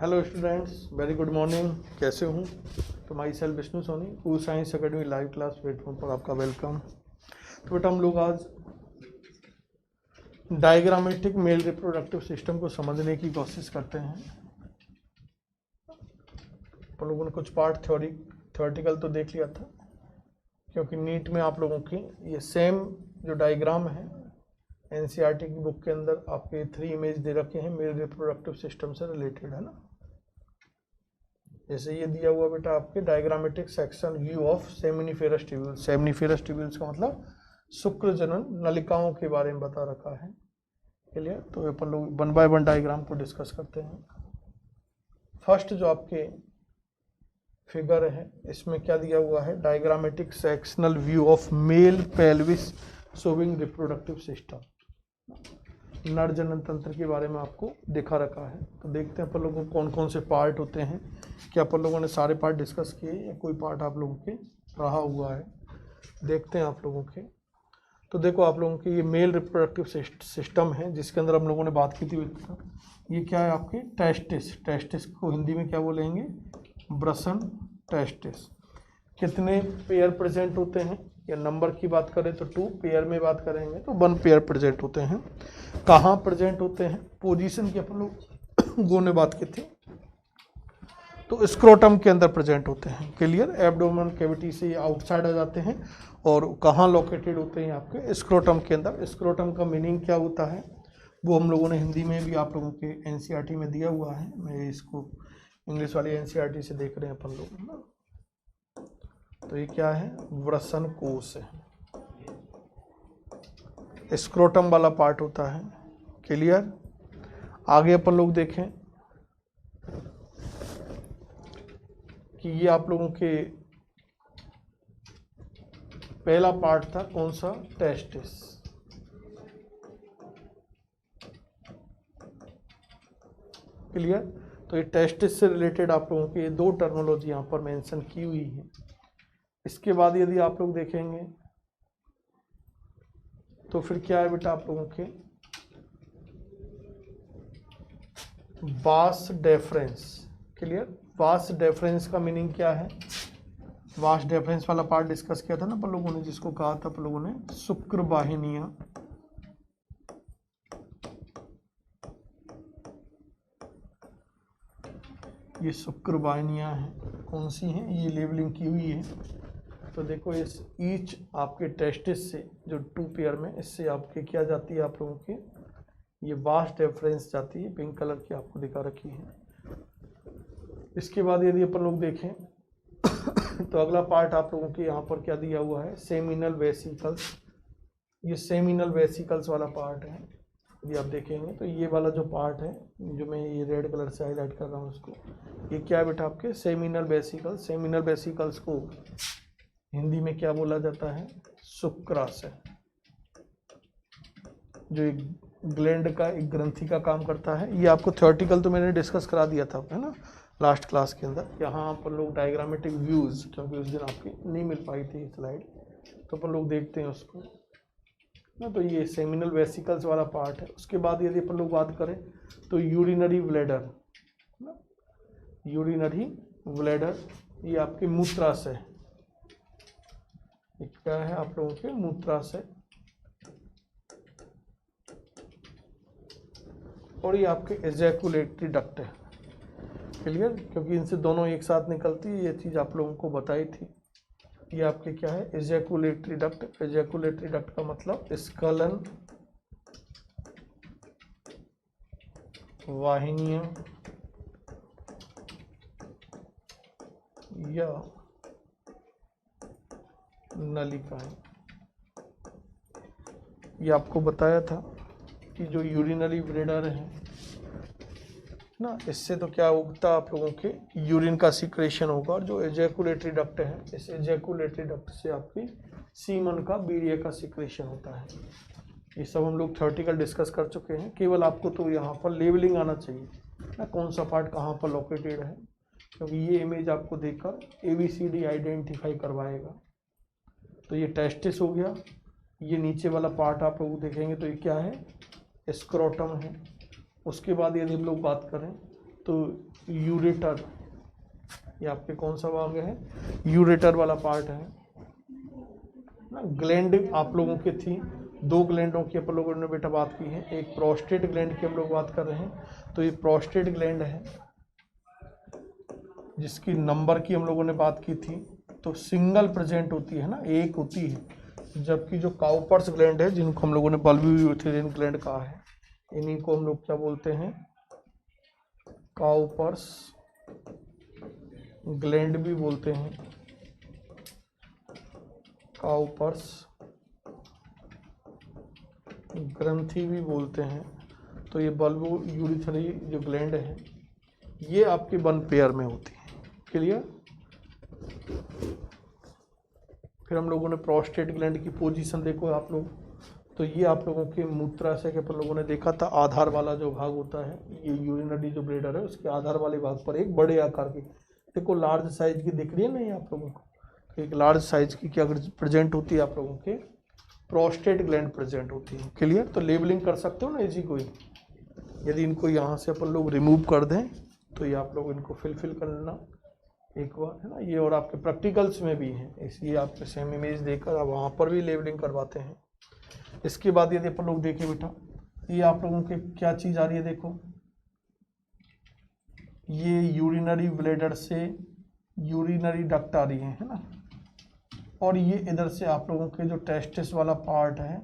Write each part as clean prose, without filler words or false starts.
Hello students, very good morning. कैसे हूँ? तो myself Vishnu Soni, cool science academy live class platform पर आपका वेलकम। तो बेटा हम लोग आज डायग्रामेटिक मेल रिप्रोडक्टिव सिस्टम को समझने की कोशिश करते हैं। हम लोगों ने कुछ पार्ट थ्योरेटिकल तो देख लिया था, क्योंकि नीट में आप लोगों की ये सेम जो डायग्राम है एनसीईआरटी की बुक के अंदर आपके 3 इमेज दे रखे हैं मेल रिप्रोडक्टिव सिस्टम से रिलेटेड, है ना। जैसे ये दिया हुआ बेटा आपके diagrammatic section view of seminiferous tubules. Seminiferous tubules का मतलब शुक्र जनन नलिकाओं के बारे में बता रखा है। क्लियर? तो अपन लोग 1 बाय 1 डायग्राम को डिस्कस करते हैं। फर्स्ट जो आपके फिगर है इसमें क्या दिया हुआ है? Diagrammatic sectional view of male pelvis showing reproductive system. नर जनन तंत्र के बारे में आपको दिखा रखा है। तो देखते हैं अपन लोगों को कौन कौन से पार्ट होते हैं। क्या अपन लोगों ने सारे पार्ट डिस्कस किए या कोई पार्ट आप लोगों के रहा हुआ है? देखते हैं आप लोगों के। तो देखो आप लोगों के ये मेल रिप्रोडक्टिव सिस्टम है जिसके अंदर हम लोगों ने बात की थी। ये क्या है आपके? टेस्टिस। टेस्टिस को हिंदी में क्या बोलेंगे? ब्रसन टेस्टिस। कितने पेयर प्रेजेंट होते हैं? या नंबर की बात करें तो 2, पेयर में बात करेंगे तो 1 पेयर प्रेजेंट होते हैं। कहाँ प्रेजेंट होते हैं? पोजीशन की अपन लोगों ने बात की थी, तो स्क्रोटम के अंदर प्रेजेंट होते हैं। क्लियर? एब्डोमेन कैविटी से आउटसाइड आ जाते हैं और कहाँ लोकेटेड होते हैं? आपके स्क्रोटम के अंदर। स्क्रोटम का मीनिंग क्या होता है वो हम लोगों ने हिंदी में भी आप लोगों के एनसीईआरटी में दिया हुआ है। मैं इसको इंग्लिश वाली एनसीईआरटी से देख रहे हैं अपन लोग ना। तो ये क्या है? वृषण कोश है, स्क्रोटम वाला पार्ट होता है। क्लियर? आगे अपन लोग देखें कि ये आप लोगों के पहला पार्ट था कौन सा? टेस्टिस। क्लियर? तो ये टेस्टिस से रिलेटेड आप लोगों की 2 टर्मिनोलॉजी यहाँ पर मेंशन की हुई है। इसके बाद यदि आप लोग देखेंगे तो फिर क्या है बेटा आप लोगों के? Vas deferens. Clear? Vas deferens का मीनिंग क्या है? वास डेफरेंस वाला पार्ट डिस्कस किया था ना अपन लोगों ने, जिसको कहा था अपन लोगों ने शुक्र वाहिनियां। ये शुक्र वाहिनियां हैं। कौन सी हैं? ये लेबलिंग की हुई है। तो देखो इस ईच आपके टेस्टिस से जो 2 पेयर में, इससे आपके क्या जाती है आप लोगों के? ये वास्ट डेफरेंस जाती है। पिंक कलर की आपको दिखा रखी है। इसके बाद यदि अपन लोग देखें तो अगला पार्ट आप लोगों के यहाँ पर क्या दिया हुआ है? Seminal vesicles. ये सेमिनल वेसिकल्स वाला पार्ट है। यदि आप देखेंगे तो ये वाला जो पार्ट है, जो मैं ये रेड कलर से हाईलाइट कर रहा हूँ उसको, ये क्या है बेटा आपके? Seminal vesicles. सेमिनल वेसिकल्स को हिंदी में क्या बोला जाता है? शुक्राशय। जो एक ग्लैंड का, एक ग्रंथि का काम करता है। ये आपको थ्योरेटिकल तो मैंने डिस्कस करा दिया था, है ना, लास्ट क्लास के अंदर। यहाँ पर लोग डायग्रामेटिक व्यूज, क्योंकि उस दिन आपकी नहीं मिल पाई थी स्लाइड, तो अपन लोग देखते हैं उसको ना। तो ये सेमिनल वेसिकल्स वाला पार्ट है। उसके बाद यदि अपन लोग बात करें तो यूरिनरी ब्लैडर। यूरिनरी ब्लैडर ये आपके मूत्राशय। क्या है आप लोगों के? मूत्राशय। और ये आपके एजैकुलेटरी डक्ट है। क्लियर? क्योंकि इनसे दोनों एक साथ निकलती है, ये चीज़ आप लोगों को बताई थी। ये आपके क्या है? Ejaculatory duct. एजैकुलेटरी डक्ट का मतलब स्खलन वाहिनियां या नलिकाएं। ये आपको बताया था कि जो यूरिनरी ब्लैडर है ना, इससे तो क्या उगता आप लोगों के? यूरिन का सिक्रेशन होगा। और जो एजैकुलेटरी डक्ट है, इस एजैकुलेटरी डक्ट से आपकी सीमन का, वीर्य का सिक्रेशन होता है। ये सब हम लोग थ्योरेटिकल डिस्कस कर चुके हैं। केवल आपको तो यहाँ पर लेबलिंग आना चाहिए ना, कौन सा पार्ट कहाँ पर लोकेटेड है, क्योंकि ये इमेज आपको देखकर ABCD आइडेंटिफाई करवाएगा। तो ये टेस्टिस हो गया। ये नीचे वाला पार्ट आप लोग देखेंगे तो ये क्या है? स्क्रोटम है। उसके बाद यदि हम लोग बात करें तो यूरेटर, ये आपके कौन सा भाग है, यूरेटर वाला पार्ट है ना। ग्लैंड आप लोगों की थी, 2 ग्लैंडों की अपन लोगों ने बेटा बात की है, एक प्रोस्टेट ग्लैंड की हम लोग बात कर रहे हैं, तो ये प्रोस्टेट ग्लैंड है जिसकी नंबर की हम लोगों ने बात की थी, तो सिंगल प्रेजेंट होती है ना, एक होती है। जबकि जो काउपर्स ग्लैंड है, जिनको हम लोगों ने बल्बोयूथेरियन ग्लैंड कहा है, इन्हीं को हम लोग क्या बोलते हैं, काउपर्स ग्लैंड भी बोलते हैं, काउपर्स ग्रंथि भी बोलते हैं। तो ये बल्बोयूथेरी जो ग्लैंड है ये आपके 1 पेयर में होती है। क्लियर। फिर हम लोगों ने प्रोस्टेट ग्लैंड की पोजीशन देखो आप लोग, तो ये आप लोगों के मूत्राशय के अपन लोगों ने देखा था, आधार वाला जो भाग होता है, ये यूरिनरी जो ब्लैडर है उसके आधार वाले भाग पर एक बड़े आकार की, देखो लार्ज साइज की दिख रही है ना ये आप लोगों को, एक लार्ज साइज की क्या प्रेजेंट होती है आप लोगों के, प्रोस्टेट ग्लैंड प्रेजेंट होती है। क्लियर। तो लेबलिंग कर सकते हो ना इसी को ही, यदि इनको यहाँ से अपन लोग रिमूव कर दें तो ये आप लोग इनको फिल कर लेना एक बार, है ना। ये और आपके प्रैक्टिकल्स में भी हैं, इसलिए आपके सेम इमेज देखकर आप वहाँ पर भी लेबलिंग करवाते हैं। इसके बाद यदि अपन लोग देखें बेटा, ये आप लोगों के क्या चीज़ आ रही है, देखो ये यूरिनरी ब्लैडर से यूरिनरी डक्ट आ रही है ना, और ये इधर से आप लोगों के जो टेस्टिस वाला पार्ट है,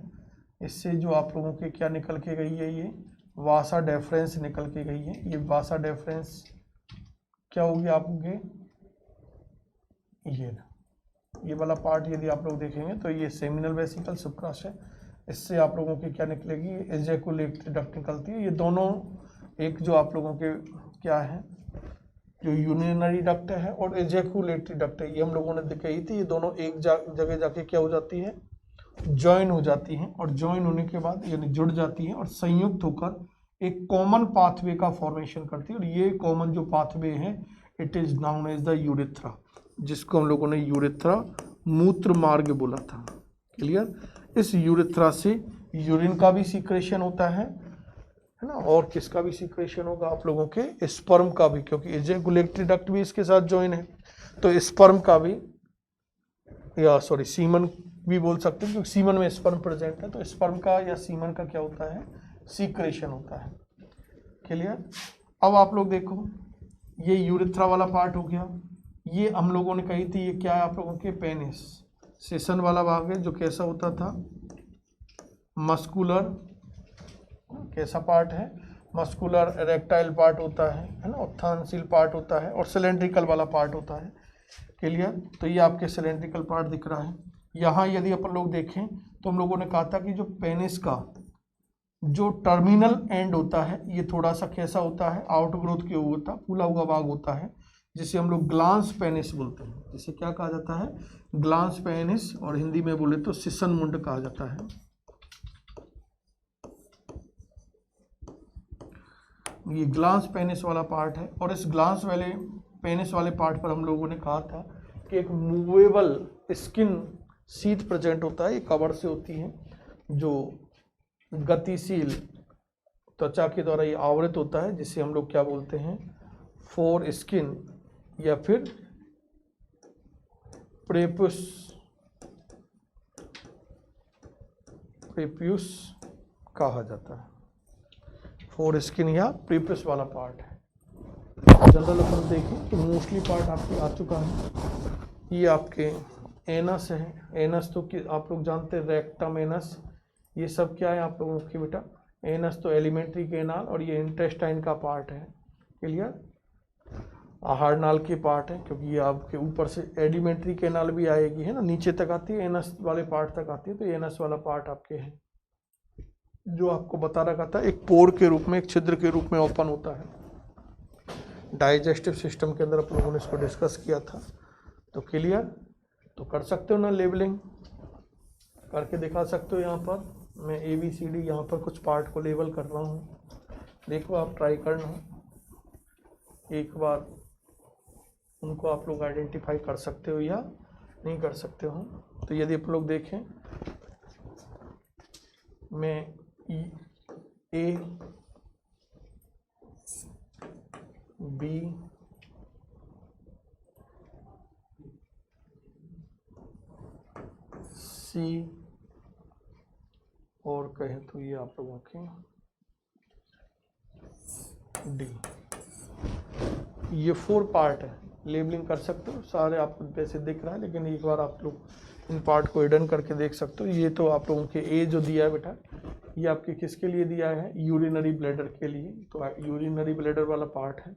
इससे जो आप लोगों के क्या निकल के गई है, ये वासा डेफरेंस निकल के गई है। ये वासा डेफरेंस क्या होगी आपके, ये वाला पार्ट यदि आप लोग देखेंगे तो ये सेमिनल वेसिकल सुप्राशय, इससे आप लोगों की क्या निकलेगी, एजेकुलेटरी डक्ट निकलती है। ये दोनों एक जो आप लोगों के क्या है, जो यूरिनरी डक्ट है और एजेकुलेटरी डक्ट है, ये हम लोगों ने कही थी, ये दोनों एक जगह जाके क्या हो जाती है, ज्वाइन हो जाती हैं, और ज्वाइन होने के बाद यानी जुड़ जाती हैं और संयुक्त होकर एक कॉमन पाथवे का फॉर्मेशन करती है। और ये कॉमन जो पाथवे है it is known as the urethra, जिसको हम लोगों ने यूरेथ्रा मूत्र मार्ग बोला था। क्लियर। इस यूरेथ्रा से यूरिन का भी सीक्रेशन होता है ना, और किसका भी सीक्रेशन होगा आप लोगों के, स्पर्म का भी, क्योंकि एजेकुलेटरी डक्ट भी इसके साथ ज्वाइन है, तो स्पर्म का भी, या सॉरी सीमन भी बोल सकते हैं क्योंकि सीमन में स्पर्म प्रेजेंट है, तो स्पर्म का या सीमन का क्या होता है, सीक्रेशन होता है। क्लियर। अब आप लोग देखो, ये यूरेथ्रा वाला पार्ट हो गया, ये हम लोगों ने कही थी ये क्या है आप लोगों के, पेनिस सेशन वाला भाग है, जो कैसा होता था, मस्कुलर, कैसा पार्ट है, मस्कुलर इरेक्टाइल पार्ट होता है ना, उत्थानशील पार्ट होता है, और सिलेंड्रिकल वाला पार्ट होता है। क्लियर। तो ये आपके सिलेंड्रिकल पार्ट दिख रहा है। यहाँ यदि अपन लोग देखें तो हम लोगों ने कहा था कि जो पेनिस का जो टर्मिनल एंड होता है ये थोड़ा सा कैसा होता है, आउटग्रोथ के होता, फूला हुआ भाग होता है, जिसे हम लोग ग्लांस पेनिस बोलते हैं। जिसे क्या कहा जाता है, ग्लांस पेनिस, और हिंदी में बोले तो सिसन मुंड कहा जाता है। ये ग्लांस पेनिस वाला पार्ट है, और इस ग्लांस वाले पेनिस वाले पार्ट पर हम लोगों ने कहा था कि एक मूवेबल स्किन शीथ प्रेजेंट होता है, ये कवर से होती है, जो गतिशील त्वचा के द्वारा ये आवृत होता है, जिसे हम लोग क्या बोलते हैं, फोर स्किन या फिर प्रेप्यूस कहा जाता है। फोर स्किन या प्रेप्यूस वाला पार्ट है। जनरल अपन देखें तो मोस्टली पार्ट आपके आ चुका है। ये आपके एनस है, एनस तो कि आप लोग जानते हैं, रेक्टम, एनस, ये सब क्या है आप लोगों की बेटा, एनस तो एलिमेंट्री कैनाल, और ये इंटेस्टाइन का पार्ट है। क्लियर। आहार नाल की पार्ट है, क्योंकि ये आपके ऊपर से एलिमेंट्री कैनाल भी आएगी, है ना, नीचे तक आती है, एनस वाले पार्ट तक आती है, तो एनस वाला पार्ट आपके है, जो आपको बता रखा था, एक पोर के रूप में, एक छिद्र के रूप में ओपन होता है। डाइजेस्टिव सिस्टम के अंदर आप लोगों ने इसको डिस्कस किया था। तो क्लियर। तो कर सकते हो ना, लेबलिंग करके दिखा सकते हो। यहाँ पर मैं ABCD यहाँ पर कुछ पार्ट को लेबल कर रहा हूँ, देखो आप ट्राई करना एक बार, उनको आप लोग आइडेंटिफाई कर सकते हो या नहीं कर सकते हो। तो यदि आप लोग देखें, मैं बी, सी और कहें तो ये आप लोगों के डी। ये 4 पार्ट है, लेबलिंग कर सकते हो, सारे आपको वैसे दिख रहा है लेकिन एक बार आप लोग इन पार्ट को हिडन करके देख सकते हो। ये तो आप लोगों के ए जो दिया है बेटा, ये आपके किसके लिए दिया है, यूरिनरी ब्लैडर के लिए। तो यूरिनरी ब्लैडर वाला पार्ट है।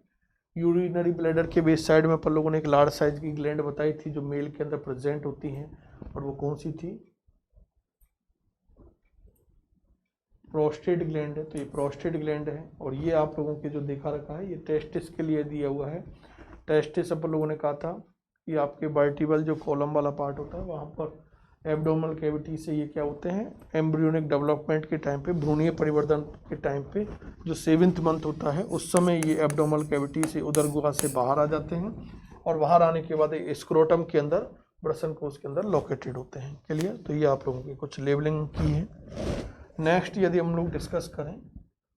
यूरिनरी ब्लैडर के बेस साइड में अपन लोगों ने एक लार्ज साइज की ग्लैंड बताई थी जो मेल के अंदर प्रेजेंट होती हैं, और वो कौन सी थी, प्रोस्टेट ग्लैंड है। तो ये प्रोस्टेट ग्लैंड है। और ये आप लोगों के जो देखा रखा है ये टेस्टिस के लिए दिया हुआ है। टेस्टिस अपन लोगों ने कहा था कि आपके वर्टिब्रल जो कॉलम वाला पार्ट होता है वहाँ पर एब्डोमिनल कैविटी से ये क्या होते हैं, एम्ब्रियोनिक डेवलपमेंट के टाइम पे, भ्रूणीय परिवर्तन के टाइम पे जो 7th मंथ होता है उस समय ये एब्डोमिनल कैविटी से उदर गुहा से बाहर आ जाते हैं, और बाहर आने के बाद स्क्रोटम के अंदर, ब्रसन कोश के अंदर लोकेटेड होते हैं। क्लियर। तो ये आप लोगों की कुछ लेबलिंग की है। नेक्स्ट यदि हम लोग डिस्कस करें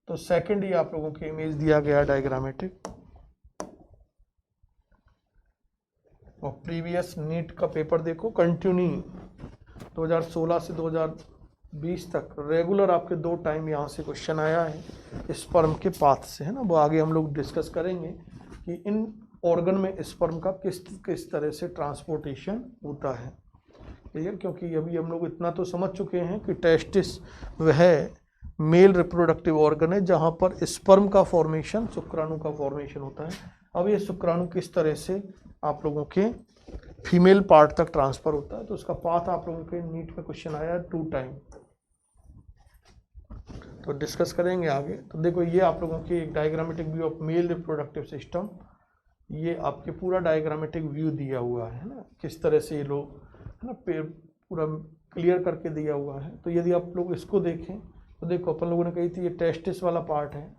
तो सेकंड ये आप लोगों के इमेज दिया गया डायग्रामेटिक, और प्रीवियस नीट का पेपर देखो, कंटिन्यू 2016 से 2020 तक रेगुलर आपके 2 टाइम यहाँ से क्वेश्चन आया है स्पर्म के पाथ से, है ना। वो आगे हम लोग डिस्कस करेंगे कि इन ऑर्गन में स्पर्म का किस तरह से ट्रांसपोर्टेशन होता है। क्लियर। क्योंकि अभी हम लोग इतना तो समझ चुके हैं कि टेस्टिस वह मेल रिप्रोडक्टिव ऑर्गन है जहाँ पर स्पर्म का फॉर्मेशन, शुक्राणु का फॉर्मेशन होता है। अब ये शुक्राणु किस तरह से आप लोगों के फीमेल पार्ट तक ट्रांसफर होता है, तो उसका पाथ आप लोगों के नीट में क्वेश्चन आया 2 टाइम, तो डिस्कस करेंगे आगे। तो देखो ये आप लोगों की एक diagrammatic view of male reproductive system, ये आपके पूरा डायग्रामेटिक व्यू दिया हुआ है ना, किस तरह से ये लोग, है ना, पूरा क्लियर करके दिया हुआ है। तो यदि आप लोग इसको देखें तो देखो अपन लोगों ने कही थी ये टेस्टिस वाला पार्ट है,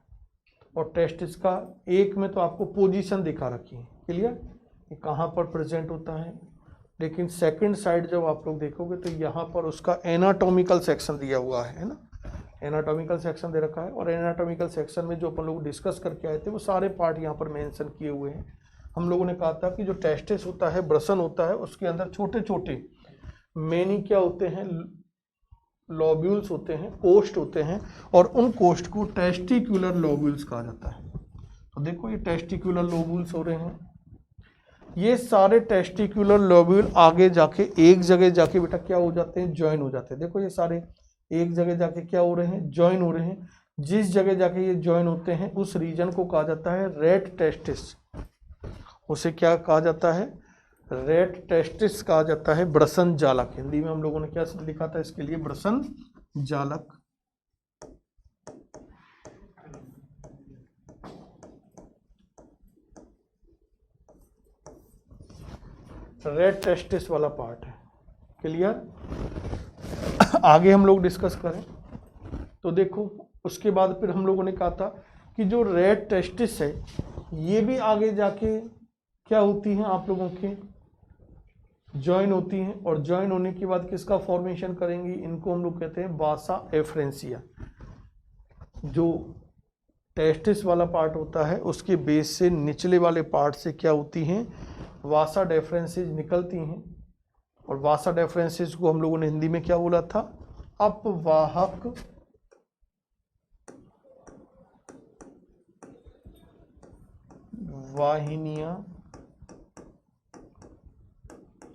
और टेस्टिस का एक में तो आपको पोजीशन दिखा रखी है। क्लियर। ये कहाँ पर प्रेजेंट होता है, लेकिन सेकंड साइड जब आप लोग देखोगे तो यहाँ पर उसका एनाटॉमिकल सेक्शन दिया हुआ है ना, एनाटॉमिकल सेक्शन दे रखा है। और एनाटॉमिकल सेक्शन में जो अपन लोग डिस्कस करके आए थे वो सारे पार्ट यहाँ पर मेंशन किए हुए हैं। हम लोगों ने कहा था कि जो टेस्टिस होता है, ब्रसन होता है, उसके अंदर छोटे छोटे मेनी क्या होते हैं, लोब्यूल्स होते हैं, कोष्ठ होते हैं, और उन कोष्ठ को टेस्टिक्युलर लोब्यूल्स कहा जाता है। तो देखो ये टेस्टिक्युलर लोब्यूल्स हो रहे हैं, ये सारे टेस्टिक्युलर लोब्यूल आगे जाके एक जगह जाके बेटा क्या हो जाते हैं, ज्वाइन हो जाते हैं। देखो ये सारे एक जगह जाके क्या हो रहे हैं, ज्वाइन हो रहे हैं। जिस जगह जाके ये ज्वाइन होते हैं उस रीजन को कहा जाता है रेट टेस्टिस। उसे क्या कहा जाता है, रेट टेस्टिस कहा जाता है, ब्रसन जालक। हिंदी में हम लोगों ने क्या लिखा था इसके लिए, ब्रसन जालक। रेट टेस्टिस वाला पार्ट है। क्लियर। आगे हम लोग डिस्कस करें तो देखो उसके बाद फिर हम लोगों ने कहा था कि जो रेट टेस्टिस है ये भी आगे जाके क्या होती हैं, आप लोगों के ज्वाइन होती हैं, और ज्वाइन होने के बाद किसका फॉर्मेशन करेंगी, इनको हम लोग कहते हैं वासा एफ्रेंसिया। जो टेस्टिस वाला पार्ट होता है उसके बेस से निचले वाले पार्ट से क्या होती हैं, वासा डेफरेंसेज निकलती हैं। और वासा डेफरेंसेज को हम लोगों ने हिंदी में क्या बोला था, अपवाहक वाहिनियां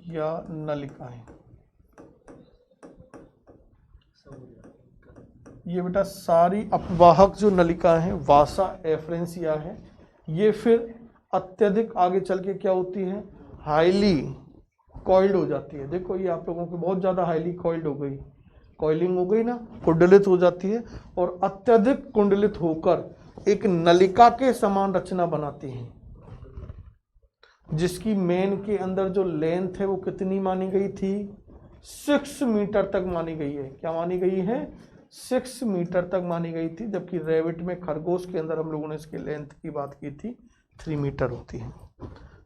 या नलिकाएं। ये बेटा सारी अपवाहक जो नलिकाएं हैं, वासा एफ्रेंसिया है, ये फिर अत्यधिक आगे चल के क्या होती है, हाईली कॉइल्ड हो जाती है। देखो ये आप लोगों को बहुत ज़्यादा हाईली कॉइल्ड हो गई, कॉइलिंग हो गई ना, कुंडलित हो जाती है, और अत्यधिक कुंडलित होकर एक नलिका के समान रचना बनाती है, जिसकी मेन के अंदर जो लेंथ है वो कितनी मानी गई थी, 6 मीटर तक मानी गई है। क्या मानी गई है, 6 मीटर तक मानी गई थी, जबकि रैबिट में, खरगोश के अंदर हम लोगों ने इसकी लेंथ की बात की थी 3 मीटर होती है।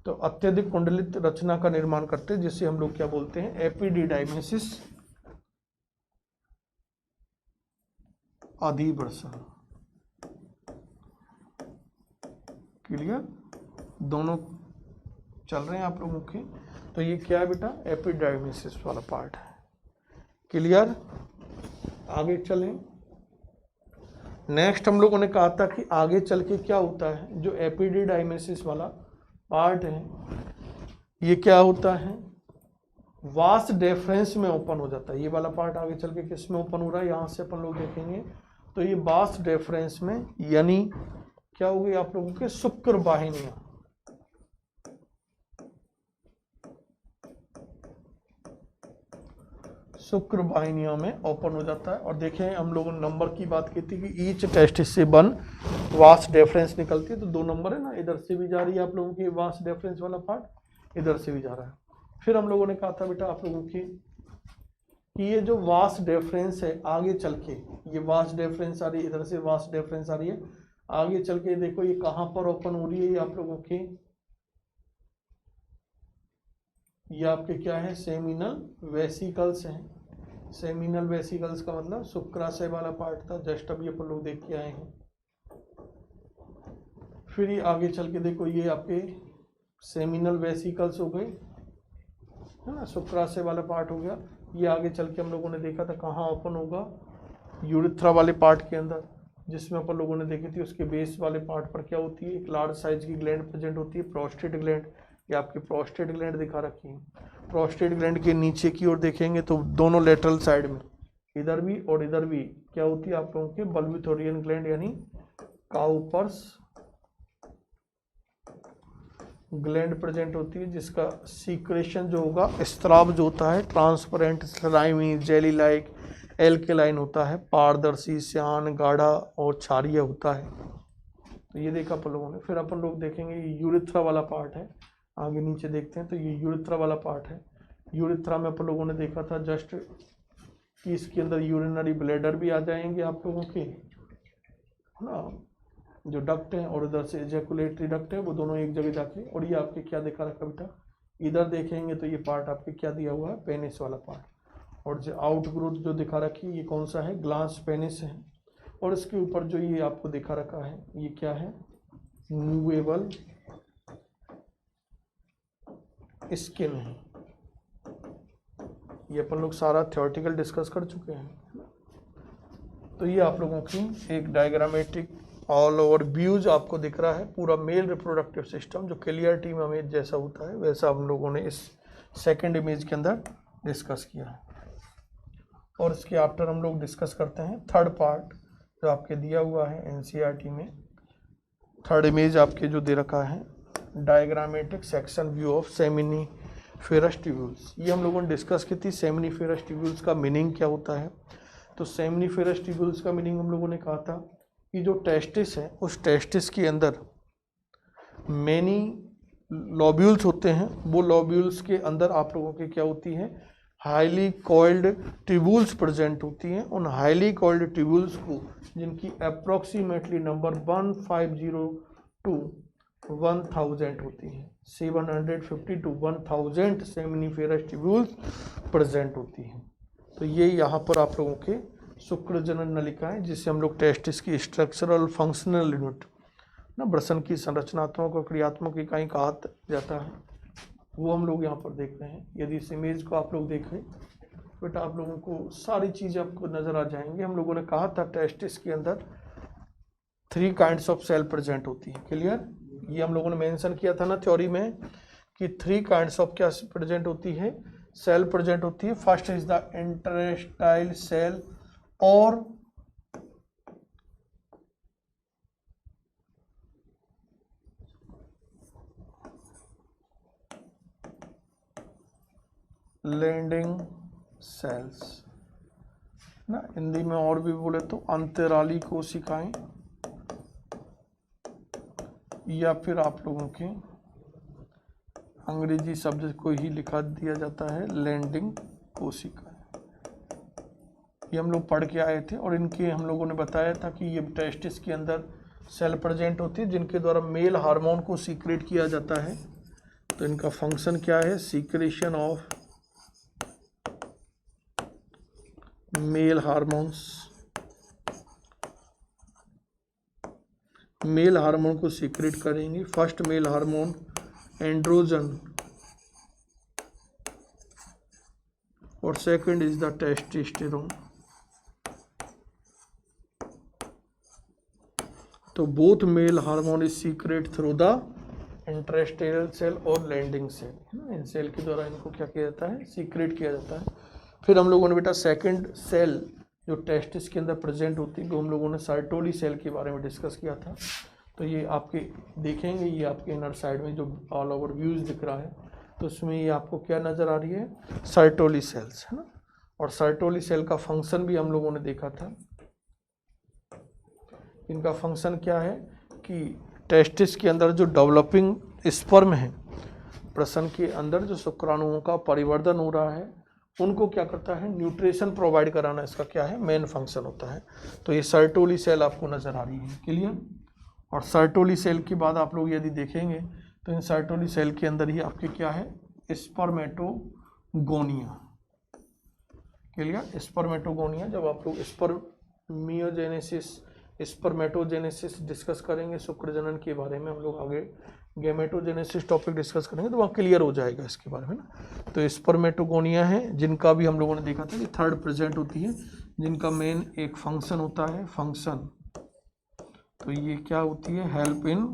तो अत्यधिक कुंडलित रचना का निर्माण करते हैं, जिसे हम लोग क्या बोलते हैं, एपिडिडाइमेसिस अधिवर्षण। क्लियर, दोनों चल रहे हैं आप लोगों के। तो ये क्या है बेटा, एपिडायमिसिस वाला पार्ट है। क्लियर, आगे चलें। नेक्स्ट हम लोगों ने कहा था कि आगे चल के क्या होता है, जो एपिडायमिसिस वाला पार्ट है ये क्या होता है, वास डेफरेंस में ओपन हो जाता है। ये वाला पार्ट आगे चल के किस में ओपन हो रहा है, यहाँ से अपन लोग देखेंगे। तो ये वास डेफरेंस में, यानी क्या हो गई आप लोगों के शुक्र वाहिनियां, शुक्र वाहिनियों में ओपन हो जाता है। और देखें हम लोगों ने नंबर की बात की थी कि ईच टेस्टिस से 1 वास डेफरेंस निकलती है, तो 2 नंबर है ना, इधर से भी जा रही है आप लोगों की वास डेफरेंस वाला पार्ट, इधर से भी जा रहा है। फिर हम लोगों ने कहा था बेटा आप लोगों की कि ये जो वास डेफरेंस है आगे चल के, ये वास डेफरेंस आ रही है, इधर से वास डेफरेंस आ रही है, आगे चल के देखो ये कहाँ पर ओपन हो रही है, ये आप लोगों की, ये आपके क्या है, सेमिनल वेसिकल्स हैं। सेमिनल वेसिकल्स का मतलब शुक्राशय वाला पार्ट था, जस्ट अभी अपन लोग देख के आए हैं। फिर ये आगे चल के देखो ये आपके सेमिनल वेसिकल्स हो गए, है ना, शुक्राशय वाला पार्ट हो गया। ये आगे चल के हम लोगों ने देखा था कहाँ ओपन होगा, यूरिथ्रा वाले पार्ट के अंदर, जिसमें अपन लोगों ने देखी थी उसके बेस वाले पार्ट पर क्या होती है, एक लार्ज साइज की ग्लैंड प्रेजेंट होती है, प्रोस्टेट ग्लैंड। ये आपकी प्रोस्टेट ग्लैंड दिखा रखी है। प्रोस्टेट ग्लैंड के नीचे की ओर देखेंगे तो दोनों लेटरल साइड में, इधर भी और इधर भी क्या होती है आप लोगों के बल्बिथोरियन ग्लैंड, यानी काउपर्स ग्लैंड प्रेजेंट होती है, जिसका सीक्रेशन जो होगा, स्त्राव जो होता है transparent, slimy, jelly like, alkaline होता है, पारदर्शी, श्यान, गाढ़ा और क्षारीय होता है। तो ये देखा अपन लोगों ने। फिर अपन लोग देखेंगे ये यूरिथ्रा वाला पार्ट है, आगे नीचे देखते हैं तो ये यूरिथ्रा वाला पार्ट है। यूरिथ्रा में अपन लोगों ने देखा था जस्ट कि इसके अंदर यूरिनरी ब्लैडर भी आ जाएंगे आप लोगों के, है ना, जो डक्ट है, और उधर से एजैकुलेटरी डक्ट है, वो दोनों एक जगह जाके। और ये आपके क्या देखा रखा बेटा, इधर देखेंगे तो ये पार्ट आपके क्या दिया हुआ है, पेनिस वाला पार्ट। और जो आउट ग्रोथ जो दिखा रखी है ये कौन सा है, ग्लास पेनिस है। और इसके ऊपर जो ये आपको दिखा रखा है ये क्या है, मूवेबल स्किन है। ये अपन लोग सारा थ्योरेटिकल डिस्कस कर चुके हैं। तो ये आप लोगों की एक डायग्रामेटिक ऑल ओवर व्यूज आपको दिख रहा है, पूरा मेल रिप्रोडक्टिव सिस्टम जो क्लियरिटी में इमेज जैसा होता है वैसा हम लोगों ने इस सेकंड इमेज के अंदर डिस्कस किया है। और इसके आफ्टर हम लोग डिस्कस करते हैं थर्ड पार्ट जो आपके दिया हुआ है एनसीईआरटी में। थर्ड इमेज आपके जो दे रखा है, diagrammatic section view of seminiferous tubules. ये हम लोगों ने डिस्कस की थी, सेमिनिफेरस ट्यूब्यूल्स का मीनिंग क्या होता है। तो सेमिनिफेरस ट्यूब्यूल्स का मीनिंग हम लोगों ने कहा था कि जो टेस्टिस है उस टेस्टिस के अंदर मैनी लॉब्यूल्स होते हैं, वो लॉब्यूल्स के अंदर आप लोगों के क्या होती है, हाईली कॉइल्ड ट्यूब्यूल्स प्रेजेंट होती हैं। उन हाईली कॉइल्ड ट्यूब्यूल्स को, जिनकी अप्रोक्सीमेटली नंबर 1502 टू 1000 होती है, 750 टू 1000 सेमिनिफेरस ट्यूब्यूल्स प्रेजेंट होती हैं। तो ये यहाँ पर आप लोगों के शुक्रजनन नलिकाएं, जिसे हम लोग टेस्टिस की स्ट्रक्चरल फंक्शनल यूनिट ना, वृषण की संरचनात्मक और क्रियात्मक इकाई कहा जाता है, वो हम लोग यहाँ पर देख रहे हैं। यदि इस इमेज को आप लोग देखें बेटा आप लोगों को सारी चीज़ें आपको नज़र आ जाएंगी। हम लोगों ने कहा था टेस्टिस के अंदर 3 काइंड्स ऑफ सेल प्रेजेंट होती है। क्लियर, ये हम लोगों ने मेंशन किया था ना थ्योरी में कि 3 काइंड्स ऑफ क्या प्रेजेंट होती है, सेल प्रेजेंट होती है। फर्स्ट इज द इंटरेस्टाइल सेल और लैंडिंग सेल्स ना, हिंदी में और भी बोले तो अंतराली कोशिकाएं, या फिर आप लोगों के अंग्रेजी शब्द को ही लिखा दिया जाता है लैंडिंग कोशिकाएं। ये हम लोग पढ़ के आए थे और इनके हम लोगों ने बताया था कि ये टेस्टिस के अंदर सेल प्रेजेंट होती है जिनके द्वारा मेल हार्मोन को सीक्रेट किया जाता है। तो इनका फंक्शन क्या है, secretion of male hormones male hormone को सीक्रेट करेंगे। फर्स्ट मेल हार्मोन एंड्रोजन और सेकंड इज द टेस्टोस्टेरोन। तो both male hormone is secrete through the interstitial cell और लैंडिंग सेल, है ना। इन सेल के द्वारा इनको क्या किया जाता है, सीक्रेट किया जाता है। फिर हम लोगों ने बेटा सेकंड सेल जो टेस्टिस के अंदर प्रेजेंट होती है, वो हम लोगों ने सर्टोली सेल के बारे में डिस्कस किया था। तो ये आपके देखेंगे, ये आपके इनर साइड में जो ऑल ओवर व्यूज दिख रहा है, तो उसमें ये आपको क्या नज़र आ रही है, सर्टोली सेल्स, है ना। और सर्टोली सेल का फंक्शन भी हम लोगों ने देखा था। इनका फंक्शन क्या है कि टेस्टिस के अंदर जो डेवलपिंग स्पर्म है, प्रसन के अंदर जो शुक्राणुओं का परिवर्धन हो रहा है, उनको क्या करता है, न्यूट्रिशन प्रोवाइड कराना इसका क्या है, मेन फंक्शन होता है। तो ये सर्टोली सेल आपको नज़र आ रही है, क्लियर। और सर्टोली सेल के बाद आप लोग यदि देखेंगे तो इन सर्टोली सेल के अंदर ही आपके क्या है, स्पर्मेटोगोनिया, क्लियर। स्पर्मेटोगोनिया, जब आप लोग स्पर्मेटोजेनेसिस डिस्कस करेंगे शुक्रजनन के बारे में, हम लोग आगे गैमेटोजेनेसिस टॉपिक डिस्कस करेंगे, तो वहाँ क्लियर हो जाएगा इसके बारे में ना। तो स्पर्मेटोगोनिया है, जिनका भी हम लोगों ने देखा था कि थर्ड प्रेजेंट होती है, जिनका मेन एक फंक्शन होता है, फंक्शन। तो ये क्या होती है, हेल्प इन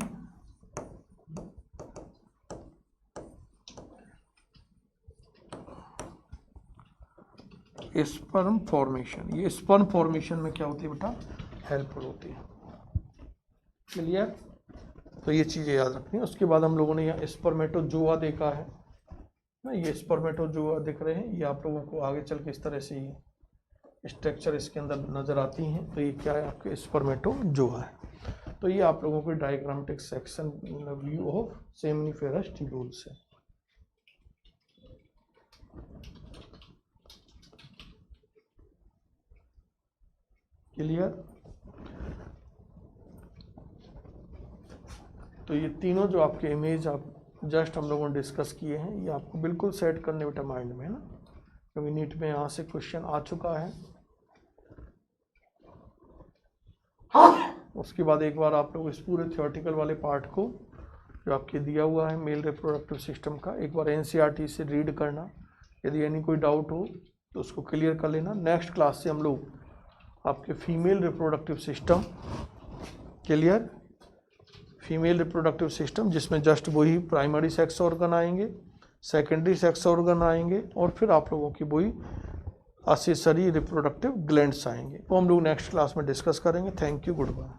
स्पर्म फॉर्मेशन। ये स्पर्म फॉर्मेशन में क्या होती है बेटा, हेल्पफुल होती है, क्लियर। तो ये चीज़ें याद रखनी है। उसके बाद हम लोगों ने यहाँ स्पर्मेटोजोआ देखा है ना, ये स्पर्मेटोजोआ दिख रहे हैं, ये आप लोगों को आगे चल के इस तरह से ये स्ट्रक्चर इसके अंदर नज़र आती हैं। तो ये क्या है, आपके स्पर्मेटोजोआ है। तो ये आप लोगों के diagrammatic section view of seminiferous tubules है, क्लियर। तो ये तीनों जो आपके इमेज आप जस्ट हम लोगों ने डिस्कस किए हैं, ये आपको बिल्कुल सेट करने बेटा माइंड में, है ना, क्योंकि नीट में यहाँ से क्वेश्चन आ चुका है। उसके बाद एक बार आप लोग इस पूरे थियोरेटिकल वाले पार्ट को जो आपके दिया हुआ है मेल रिप्रोडक्टिव सिस्टम का, एक बार एनसीईआरटी से रीड करना। यदि एनी कोई डाउट हो तो उसको क्लियर कर लेना। नेक्स्ट क्लास से हम लोग आपके female reproductive system, clear, female reproductive system, जिसमें जस्ट वही प्राइमरी सेक्स ऑर्गन आएंगे, सेकेंडरी सेक्स ऑर्गन आएंगे, और फिर आप लोगों की वही एक्सेसरी रिप्रोडक्टिव ग्लैंड्स आएंगे, वो हम लोग नेक्स्ट क्लास में डिस्कस करेंगे। Thank you, good bye.